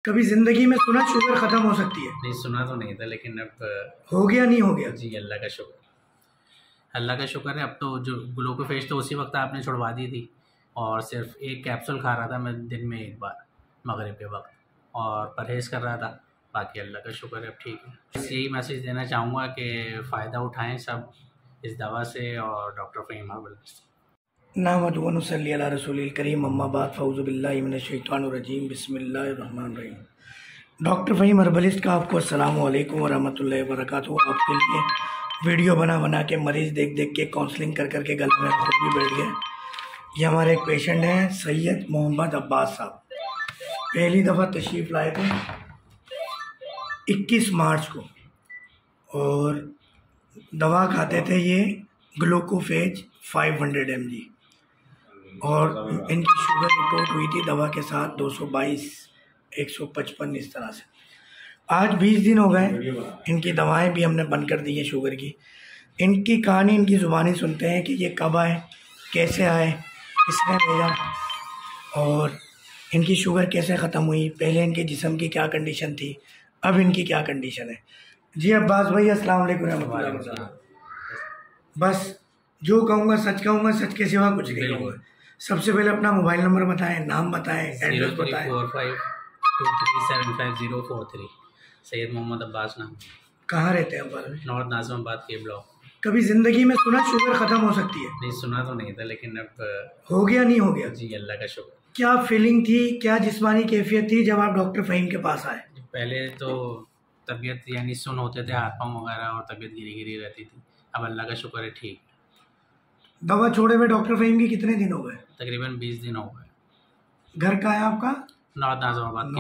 कभी जिंदगी में सुना शुगर खत्म हो सकती है? नहीं, सुना तो नहीं था, लेकिन अब हो गया, नहीं हो गया? जी, अल्लाह का शुक्र है। अब तो जो ग्लूकोफेज तो उसी वक्त आपने छुड़वा दी थी, और सिर्फ एक कैप्सूल खा रहा था मैं दिन में एक बार मगरिब के वक्त, और परहेज़ कर रहा था। बाकी अल्लाह का शुक्र है अब ठीक है। बस यही मैसेज देना चाहूँगा कि फ़ायदा उठाएं सब इस दवा से और डॉक्टर फ़हीम हर्बल से। नहमदुहु व नुसल्ली अला रसूलिल करीम, अम्मा बाद, फ़ऊज़ु बिल्लाहि मिनश शैतानिर रजीम, बिस्मिल्लाहिर रहमानिर रहीम। डॉक्टर फ़हीम हर्बलिस्ट का आपको अस्सलामु अलैकुम व रहमतुल्लाहि व बरकातहू। आपके लिए वीडियो बना के मरीज़ देख के काउंसलिंग कर के गला में खुद भी बैठ गए। ये हमारे एक पेशेंट हैं सैयद मोहम्मद अब्बास साहब। पहली दफ़ा तशरीफ़ लाए थे 21 मार्च को, और दवा खाते थे ये ग्लूकोफेज 500 mg, और इनकी शुगर रिपोर्ट हुई थी दवा के साथ 222, 155 इस तरह से। आज 20 दिन हो गए, इनकी दवाएं भी हमने बंद कर दी है शुगर की। इनकी कहानी इनकी ज़ुबानी सुनते हैं कि ये कब आए, कैसे आए, किसने भेजा, और इनकी शुगर कैसे ख़त्म हुई, पहले इनके जिस्म की क्या कंडीशन थी, अब इनकी क्या कंडीशन है। जी अब्बास भाई, अस्सलाम वालेकुम रहमतुल्लाहि व बरकातहू। बस जो कहूँगा सच कहूँगा, सच के सिवा कुछ नहीं कहूँगा। सबसे पहले अपना मोबाइल नंबर बताएं, नाम बताएं, एड्रेस बताएं। 0345237043। सैयद मोहम्मद अब्बास नाम। कहाँ रहते हैं अब्बास भाई? नॉर्थ नाज़िमाबाद के ब्लॉक। कभी ज़िंदगी में सुना शुगर ख़त्म हो सकती है? नहीं, सुना तो नहीं था, लेकिन अब हो गया, नहीं हो गया? जी, अल्लाह का शुक्र। क्या फीलिंग थी, क्या जिस्मानी कैफियत थी जब आप डॉक्टर फ़हीम के पास आए? पहले तो तबीयत यानी सुन होते थे, हाथ पाँव वगैरह, और तबीयत गिरी रहती थी। अब अल्लाह का शुक्र है ठीक। दवा छोड़े हुए डॉक्टर फ़हीम के कितने दिन हो गए? तकरीबन 20 दिन हो गए। घर का है आपका? नॉर्थ नाज़िमाबाद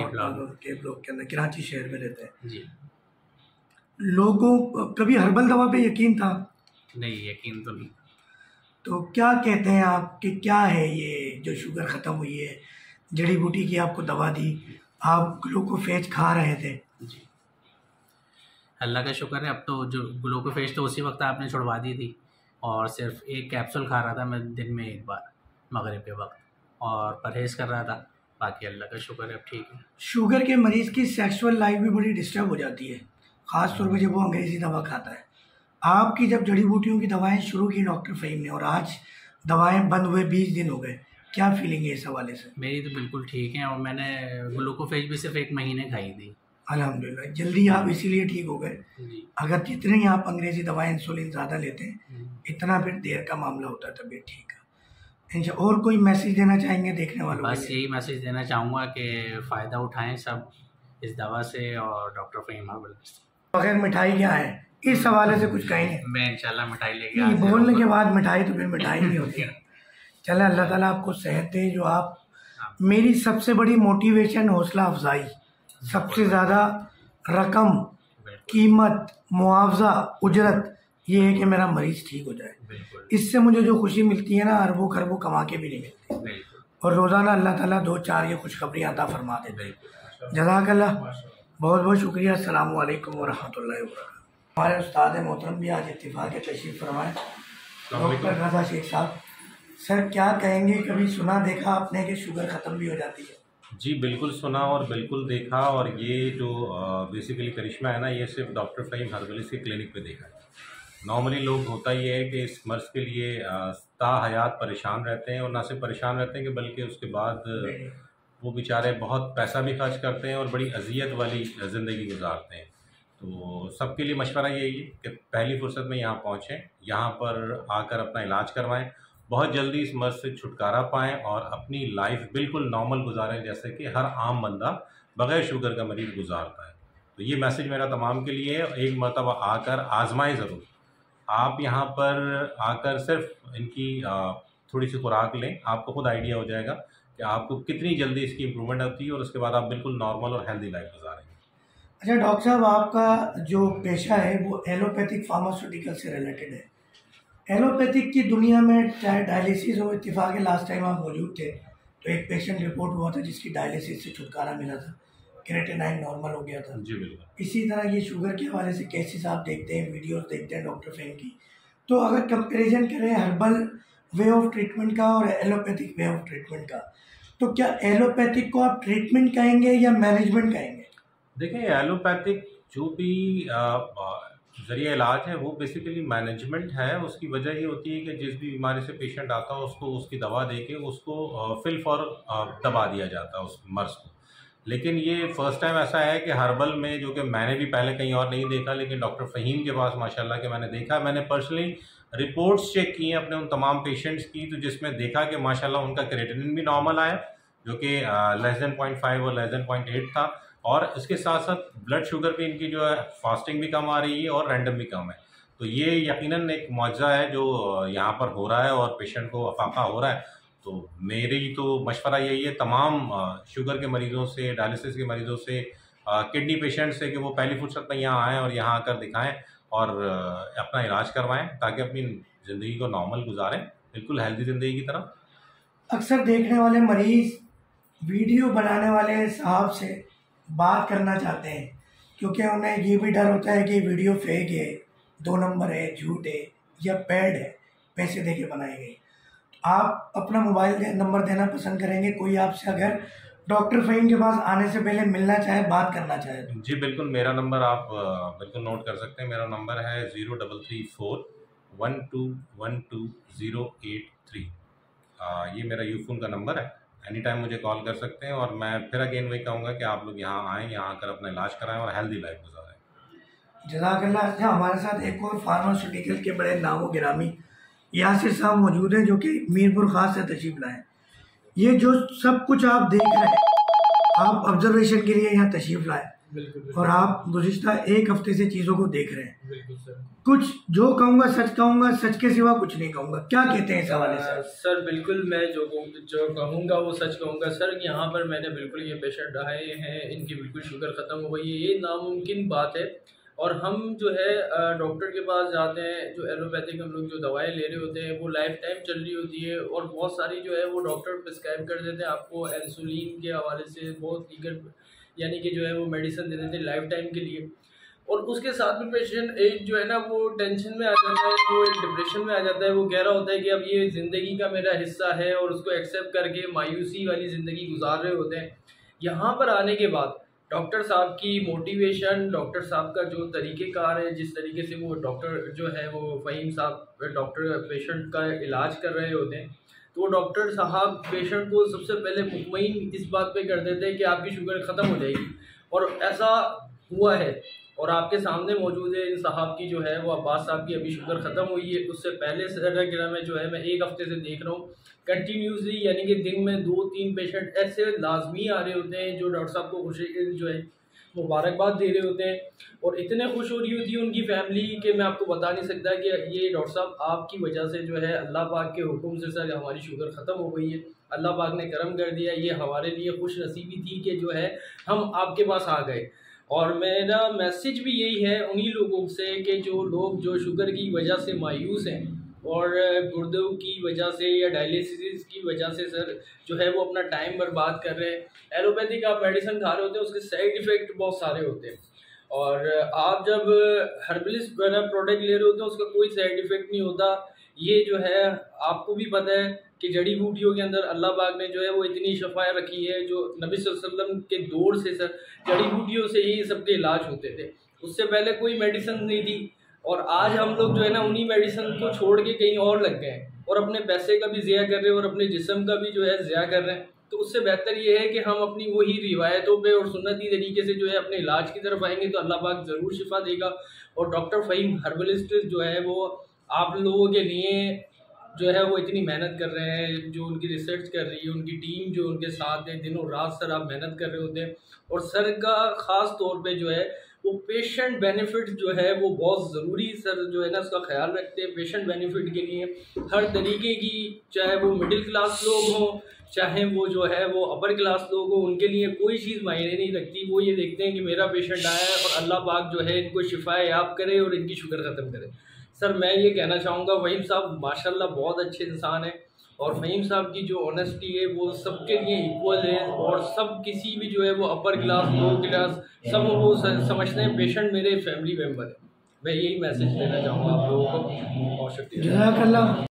के ब्लॉक के अंदर, कराची शहर में रहते हैं जी। लोगों कभी हर्बल दवा पे यकीन था? नहीं, यकीन तो नहीं। तो क्या कहते हैं आप कि क्या है ये जो शुगर ख़त्म हुई है, जड़ी बूटी की आपको दवा दी, आप ग्लूकोफेज खा रहे थे? जी, अल्लाह का शुक्र है। अब तो जो ग्लूकोफेज तो उसी वक्त आपने छुड़वा दी थी, और सिर्फ एक कैप्सूल खा रहा था मैं दिन में एक बार मगरिब के वक्त, और परहेज़ कर रहा था। बाकी अल्लाह का शुक्र है अब ठीक है। शुगर के मरीज़ की सेक्सुअल लाइफ भी बड़ी डिस्टर्ब हो जाती है, ख़ास तौर पर जब वो अंग्रेज़ी दवा खाता है। आपकी जब जड़ी बूटियों की दवाएं शुरू की डॉक्टर फ़हीम ने, और आज दवाएं बंद हुए 20 दिन हो गए, क्या फीलिंग है इस हवाले से? मेरी तो बिल्कुल ठीक है, और मैंने ग्लूकोफेज भी सिर्फ 1 महीने खाई थी। अल्हम्दुलिल्लाह, जल्दी आप इसीलिए ठीक हो गए। अगर जितने ही आप अंग्रेज़ी दवाएं इंसुलिन ज़्यादा लेते हैं, इतना फिर देर का मामला होता है तबीयत ठीक है। और कोई मैसेज देना चाहेंगे देखने वालों को? बस यही मैसेज देना चाहूँगा कि फ़ायदा उठाएं सब इस दवा से और डॉक्टर फ़हीम हर्बल से। बगैर मिठाई क्या है, इस हवाले से कुछ कहेंगे? मैं इंशाल्लाह मिठाई लेके बोलने के बाद मिठाई तो फिर मिठाई नहीं होती है। चले, अल्लाह ताला आपको सेहत दे। जो आप मेरी सबसे बड़ी मोटिवेशन, हौसला अफजाई, सबसे ज़्यादा रकम, कीमत, मुआवजा, उजरत ये है कि मेरा मरीज़ ठीक हो जाए। इससे मुझे जो खुशी मिलती है ना, अरबों खरबों कमा के भी नहीं मिलती। और रोज़ाना अल्लाह ताला 2-4 ये खुशखबरी अता फरमा देते। जज़ाकल्लाह, बहुत बहुत शुक्रिया। अस्सलामु अलैकुम व रहमतुल्लाहि व बरकातहू। हमारे उस्ताद मोहतरम भी आज इत्तिफाक के तशरीफ़ फरमाए, डॉक्टर रज़ा शेख साहब। सर क्या कहेंगे, कभी सुना देखा आपने कि शुगर ख़त्म भी हो जाती है? जी बिल्कुल सुना और बिल्कुल देखा, और ये जो बेसिकली करिश्मा है ना, ये सिर्फ डॉक्टर फ़हीम हर्बलिस्ट के क्लिनिक पे देखा है। नॉर्मली लोग होता ये है कि इस मर्ज़ के लिए ताहयात परेशान रहते हैं, और ना सिर्फ परेशान रहते हैं कि बल्कि उसके बाद वो बेचारे बहुत पैसा भी खर्च करते हैं और बड़ी अजियत वाली ज़िंदगी गुजारते हैं। तो सबके लिए मशवरा यही है कि पहली फुर्सत में यहाँ पहुँचें, यहाँ पर आकर अपना इलाज करवाएं, बहुत जल्दी इस मर्ज़ से छुटकारा पाएँ और अपनी लाइफ बिल्कुल नॉर्मल गुजारें, जैसे कि हर आम बंदा बग़ैर शुगर का मरीज़ गुजारता है। तो ये मैसेज मेरा तमाम के लिए है। एक मरतबा आकर आज़माएँ ज़रूर। आप यहाँ पर आकर सिर्फ इनकी थोड़ी सी खुराक लें, आपको खुद आइडिया हो जाएगा कि आपको कितनी जल्दी इसकी इम्प्रूवमेंट होती है, और उसके बाद आप बिल्कुल नॉर्मल और हेल्दी लाइफ गुजारेंगे। अच्छा डॉक्टर साहब, आपका जो पेशा है वो एलोपैथिक फार्मास्यूटिकल से रिलेटेड है। एलोपैथिक की दुनिया में चाहे डायलिसिस हो, इत्तिफाक के लास्ट टाइम आप मौजूद थे तो एक पेशेंट रिपोर्ट हुआ था जिसकी डायलिसिस से छुटकारा मिला था, क्रेटिनाइन नॉर्मल हो गया था। जी बिल्कुल। इसी तरह ये शुगर के हवाले से केसेस आप देखते हैं, वीडियोस देखते हैं डॉक्टर फ़हीम की, तो अगर कंपैरिजन करें हर्बल वे ऑफ ट्रीटमेंट का और एलोपैथिक वे ऑफ ट्रीटमेंट का, तो क्या एलोपैथिक को आप ट्रीटमेंट कहेंगे या मैनेजमेंट कहेंगे? देखिए, एलोपैथिक जो भी जरिए इलाज है वो बेसिकली मैनेजमेंट है। उसकी वजह ये होती है कि जिस भी बीमारी से पेशेंट आता है उसको उसकी दवा दे के उसको फिल फॉर दबा दिया जाता है उस मर्ज़ को। लेकिन ये फर्स्ट टाइम ऐसा है कि हर्बल में, जो कि मैंने भी पहले कहीं और नहीं देखा, लेकिन डॉक्टर फ़हीम के पास माशाल्लाह के मैंने देखा। मैंने पर्सनली रिपोर्ट्स चेक की हैं अपने उन तमाम पेशेंट्स की, तो जिसमें देखा कि माशाल्लाह उनका क्रिएटिनिन भी नॉर्मल आया, जो कि लेस देन 0.5 और लेस देन 0.8 था, और इसके साथ साथ ब्लड शुगर भी इनकी जो है फास्टिंग भी कम आ रही है और रैंडम भी कम है। तो ये यकीनन एक मुआवजा है जो यहाँ पर हो रहा है और पेशेंट को अफाका हो रहा है। तो मेरी तो मशवरा यही है तमाम शुगर के मरीज़ों से, डायलिसिस के मरीज़ों से, किडनी पेशेंट से, कि वो पहली फुर्सत में यहाँ आएँ और यहाँ आकर दिखाएं और अपना इलाज करवाएं, ताकि अपनी ज़िंदगी को नॉर्मल गुजारें, बिल्कुल हेल्दी ज़िंदगी की तरह। अक्सर देखने वाले मरीज़ वीडियो बनाने वाले साहब से बात करना चाहते हैं, क्योंकि उन्हें ये भी डर होता है कि वीडियो फेक है, 2 नंबर है, झूठ है या पैड है, पैसे दे के बनाई गई। आप अपना मोबाइल नंबर देना पसंद करेंगे? कोई आपसे अगर डॉक्टर फ़हीम के पास आने से पहले मिलना चाहे, बात करना चाहे तो? जी बिल्कुल, मेरा नंबर आप बिल्कुल नोट कर सकते हैं। मेरा नंबर है 0334 1212 083। ये मेरा यूफोन का नंबर है, एनी टाइम मुझे कॉल कर सकते हैं। और मैं फिर अगेन वही कहूँगा कि आप लोग यहाँ आएँ, यहाँ आकर अपना इलाज कराएँ और हेल्दी लाइफ गुजारें। जज़ाकल्लाह। अच्छा, हमारे साथ एक और फार्मास्यूटिकल के बड़े नामो गिरामी यासिर साहब मौजूद हैं, जो कि मीरपुर खास से तशरीफ लाए। ये जो सब कुछ आप देख रहे हैं, आप ऑब्जर्वेशन के लिए यहाँ तशरीफ लाए, और आप गुज़िश्ता 1 हफ्ते से चीज़ों को देख रहे हैं। बिल्कुल सर। कुछ जो कहूँगा सच के सिवा कुछ नहीं कहूँगा। क्या कहते हैं इस हवाले से? सर बिल्कुल, मैं जो कहूँगा वो सच कहूँगा सर। यहाँ पर मैंने बिल्कुल ये पेशेंट आए हैं, इनकी बिल्कुल शुगर ख़त्म हो गई है, ये नामुमकिन बात है। और हम जो है डॉक्टर के पास जाते हैं, जो एलोपैथिक हम लोग जो दवाएं ले रहे होते हैं वो लाइफ टाइम चल रही होती है, और बहुत सारी जो है वो डॉक्टर प्रिस्क्राइब कर देते हैं आपको इंसुलिन के हवाले से, बहुत दीगर यानी कि जो है वो मेडिसिन दे देते हैं लाइफ टाइम के लिए। और उसके साथ में पेशेंट एक जो है ना वो टेंशन में आ जाता है, वो एक डिप्रेशन में आ जाता है, वो कह रहा होता है कि अब ये ज़िंदगी का मेरा हिस्सा है, और उसको एक्सेप्ट करके मायूसी वाली ज़िंदगी गुजार रहे होते हैं। यहाँ पर आने के बाद डॉक्टर साहब की मोटिवेशन, डॉक्टर साहब का जो तरीक़ेकार है, जिस तरीके से वो डॉक्टर जो है वो फ़हीम साहब डॉक्टर पेशेंट का इलाज कर रहे होते हैं, तो वो डॉक्टर साहब पेशेंट को सबसे पहले मुतमईन इस बात पे कर देते हैं कि आपकी शुगर ख़त्म हो जाएगी, और ऐसा हुआ है। और आपके सामने मौजूद है इन साहब की जो है वो अब्बास साहब की अभी शुगर ख़त्म हुई है। उससे पहले सर में जो है मैं 1 हफ्ते से देख रहा हूँ कंटिन्यूसली, यानी कि दिन में 2-3 पेशेंट ऐसे लाजमी आ रहे होते हैं जो डॉक्टर साहब को खुशी जो है मुबारकबाद दे रहे होते हैं, और इतने खुश हो रही होती है उनकी फैमिली कि मैं आपको बता नहीं सकता कि ये डॉक्टर साहब आपकी वजह से जो है अल्लाह पाक के हुक्म से सर हमारी शुगर ख़त्म हो गई है, अल्लाह पाक ने करम कर दिया, ये हमारे लिए खुश नसीबी थी कि जो है हम आपके पास आ गए। और मेरा मैसेज भी यही है उन्हीं लोगों से कि जो लोग जो शुगर की वजह से मायूस हैं और गुर्दों की वजह से या डायलिसिस की वजह से सर जो है वो अपना टाइम बर्बाद कर रहे हैं। एलोपैथिक आप मेडिसिन खा रहे होते हैं, उसके साइड इफ़ेक्ट बहुत सारे होते हैं, और आप जब हर्बलिस्ट प्रोडक्ट ले रहे होते हैं उसका कोई साइड इफ़ेक्ट नहीं होता। ये जो है आपको भी पता है कि जड़ी बूटियों के अंदर अल्लाह पाक ने जो है वो इतनी शफाएँ रखी है, जो नबी सल्लल्लाहु अलैहि वसल्लम के दौर से सर जड़ी बूटियों से ही सबके इलाज होते थे, उससे पहले कोई मेडिसिन नहीं थी। और आज हम लोग जो है ना उन्हीं मेडिसिन को छोड़ के कहीं और लग गए हैं, और अपने पैसे का भी ज़िया कर रहे हैं और अपने जिस्म का भी जो है ज़िया कर रहे हैं। तो उससे बेहतर ये है कि हम अपनी वही रिवायतों पे और सुन्नती तरीके से जो है अपने इलाज की तरफ आएंगे तो अल्लाह पाक ज़रूर शिफा देगा। और डॉक्टर फ़हीम हर्बलिस्ट जो है वो आप लोगों के लिए जो है वो इतनी मेहनत कर रहे हैं, जो उनकी रिसर्च कर रही है, उनकी टीम जो उनके साथ है, दिनों रात सर आप मेहनत कर रहे होते हैं। और सर का ख़ास तौर पे जो है वो पेशेंट बेनिफिट जो है वो बहुत ज़रूरी सर जो है ना उसका ख्याल रखते हैं। पेशेंट बेनिफिट के लिए हर तरीके की, चाहे वो मिडिल क्लास लोग हों, चाहे वो जो है वो अपर क्लास लोग हों, उनके लिए कोई चीज़ मायने नहीं रखती। वो ये देखते हैं कि मेरा पेशेंट आया है और अल्लाह पाक जो है इनको शिफा याब करे और इनकी शुगर ख़त्म करे। सर मैं ये कहना चाहूँगा फ़हीम साहब माशाल्लाह बहुत अच्छे इंसान हैं, और फ़हीम साहब की जो ऑनेस्टी है वो सबके लिए इक्वल है, और सब किसी भी जो है वो अपर क्लास लो क्लास सब वो समझते हैं पेशेंट मेरे फैमिली मेम्बर है। मैं यही मैसेज देना चाहूँगा आप लोगों को। बहुत शुक्रिया। जज़ाकल्लाह।